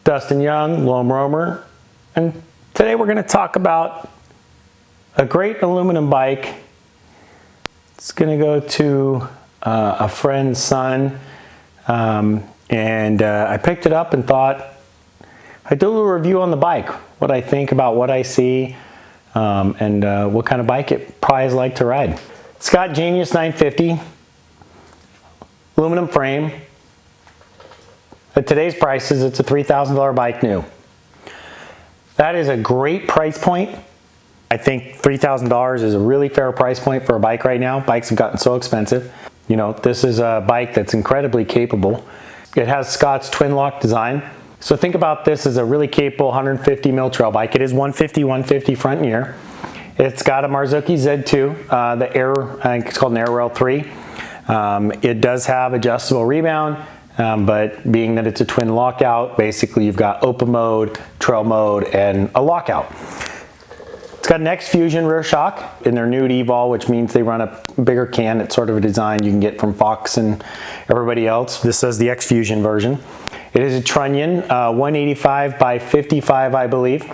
Dustin Young, Lone Roamer, and today we're going to talk about a great aluminum bike. It's going to go to a friend's son, and I picked it up and thought I'd do a little review on the bike, what I think about what I see, and what kind of bike it probably is like to ride. Scott Genius 950, aluminum frame. At today's prices, it's a $3,000 bike new. That is a great price point. I think $3,000 is a really fair price point for a bike right now. Bikes have gotten so expensive. You know, this is a bike that's incredibly capable. It has Scott's twin lock design. So think about this as a really capable 150 mil trail bike. It is 150 front and rear. It's got a Marzocchi Z2, the Air, I think it's called an Air Rail 3. It does have adjustable rebound. But being that it's a twin lockout, basically you've got open mode, trail mode, and a lockout. It's got an X Fusion rear shock in their new Evol, which means they run a bigger can. It's sort of a design you can get from Fox and everybody else. This is the X Fusion version. It is a trunnion, 185 by 55, I believe.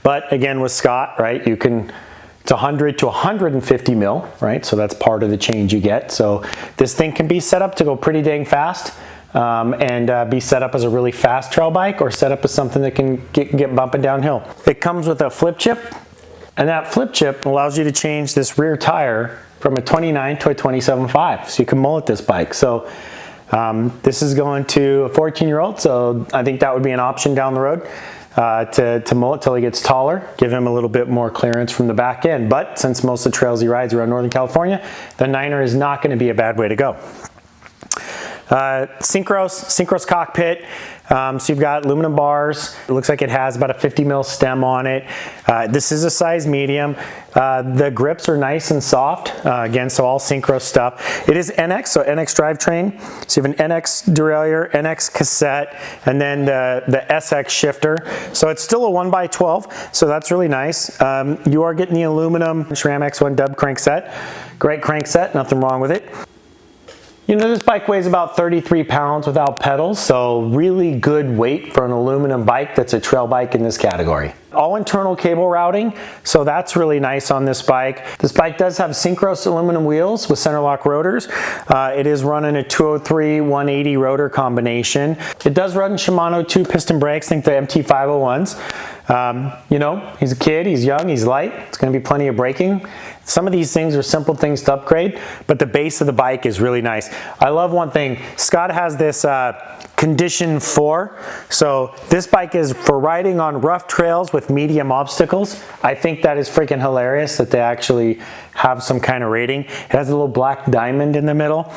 But again, with Scott, right, you can, it's 100 to 150 mil, right? So that's part of the change you get. So this thing can be set up to go pretty dang fast, and be set up as a really fast trail bike, or set up as something that can get bumping downhill. It comes with a flip chip, and that flip chip allows you to change this rear tire from a 29 to a 27.5. So you can mullet this bike. So this is going to a 14-year-old, so I think that would be an option down the road. To mullet till he gets taller, give him a little bit more clearance from the back end. But since most of the trails he rides around Northern California, the Niner is not going to be a bad way to go. Synchros cockpit. So you've got aluminum bars. It looks like it has about a 50 mil stem on it. This is a size medium. The grips are nice and soft. Again, so all Synchros stuff. It is NX, so NX drivetrain. So you have an NX derailleur, NX cassette, and then the SX shifter. So it's still a 1x12, so that's really nice. You are getting the aluminum SRAM X1 dub crankset. Great crankset, nothing wrong with it. You know, this bike weighs about 33 pounds without pedals, so really good weight for an aluminum bike that's a trail bike in this category. All internal cable routing, so that's really nice on this bike. This bike does have Synchros aluminum wheels with center lock rotors. It is running a 203-180 rotor combination. It does run Shimano 2-piston brakes, I think the MT501s. You know, he's a kid, he's young, he's light. It's going to be plenty of braking. Some of these things are simple things to upgrade, but the base of the bike is really nice. I love one thing. Scott has this Condition 4. So this bike is for riding on rough trails with medium obstacles. I think that is freaking hilarious that they actually have some kind of rating. It has a little black diamond in the middle.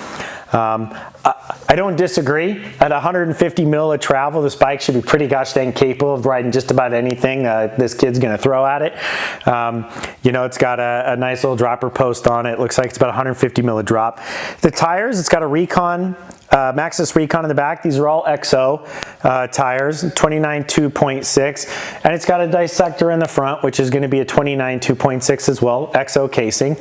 I don't disagree. At 150 mil of travel, this bike should be pretty gosh dang capable of riding just about anything this kid's gonna throw at it. You know, it's got a nice little dropper post on it. Looks like it's about 150 mil of drop. The tires, it's got a Recon, Maxxis Recon in the back. These are all XO tires, 29 2.6, and it's got a dissector in the front, which is gonna be a 29 2.6 as well, XO casing.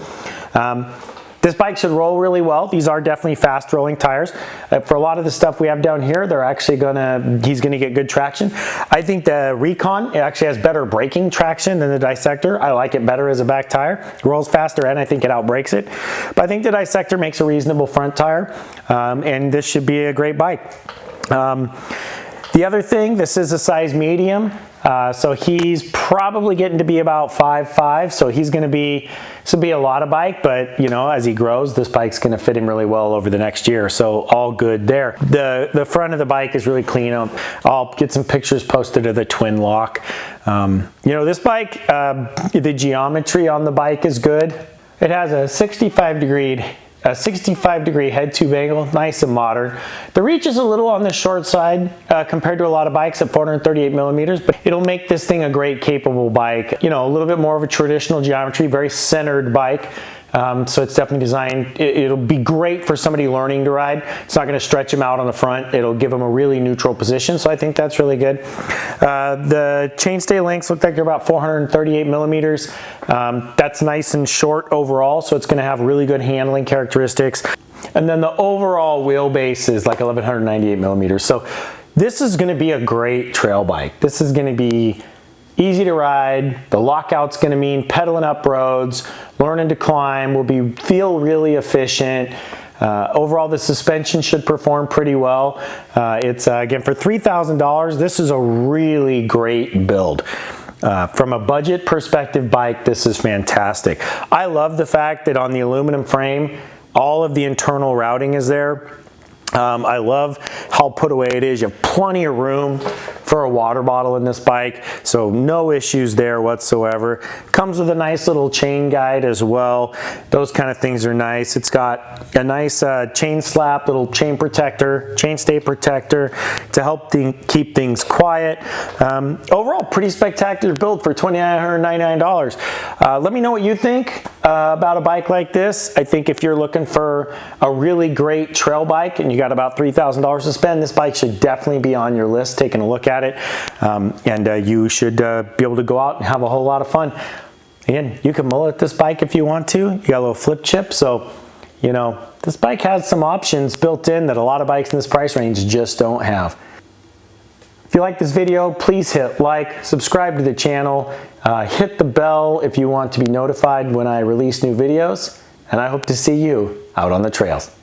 This bike should roll really well. These are definitely fast rolling tires. For a lot of the stuff we have down here, they're actually he's gonna get good traction. I think the Recon, it actually has better braking traction than the Dissector. I like it better as a back tire. It rolls faster and I think it outbrakes it. But I think the Dissector makes a reasonable front tire, and this should be a great bike. The other thing, this is a size medium. So he's probably getting to be about 5'5", so he's going to be, this will be a lot of bike, but you know, as he grows, this bike's going to fit him really well over the next year, so all good there. The front of the bike is really clean. I'll get some pictures posted of the twin lock. You know, this bike, the geometry on the bike is good. It has a 65 degree head tube angle, nice and modern. The reach is a little on the short side compared to a lot of bikes at 438 millimeters, but it'll make this thing a great capable bike. You know, a little bit more of a traditional geometry, very centered bike. So it's definitely designed, it'll be great for somebody learning to ride. It's not going to stretch him out on the front. It'll give him a really neutral position, so I think that's really good. The chainstay lengths look like they're about 438 millimeters. That's nice and short overall, so it's going to have really good handling characteristics. And then the overall wheelbase is like 1198 millimeters. So This is going to be a great trail bike. This is going to be easy to ride. The lockout's going to mean pedaling up roads, learning to climb, will feel really efficient. Overall, the suspension should perform pretty well. It's again, for $3,000, this is a really great build. From a budget perspective bike, this is fantastic. I love the fact that on the aluminum frame, all of the internal routing is there. I love how put away it is. You have plenty of room for a water bottle in this bike, so no issues there whatsoever. Comes with a nice little chain guide as well. Those kind of things are nice. It's got a nice chain slap, little chain protector, chain stay protector to help keep things quiet. Overall, pretty spectacular build for $2,999. Let me know what you think about a bike like this. I think if you're looking for a really great trail bike and you got about $3,000 to spend, this bike should definitely be on your list, taking a look at it. You should be able to go out and have a whole lot of fun. Again, you can mullet this bike if you want to. You got a little flip chip, so you know this bike has some options built in that a lot of bikes in this price range just don't have. If you like this video, please hit like, subscribe to the channel, hit the bell if you want to be notified when I release new videos, and I hope to see you out on the trails.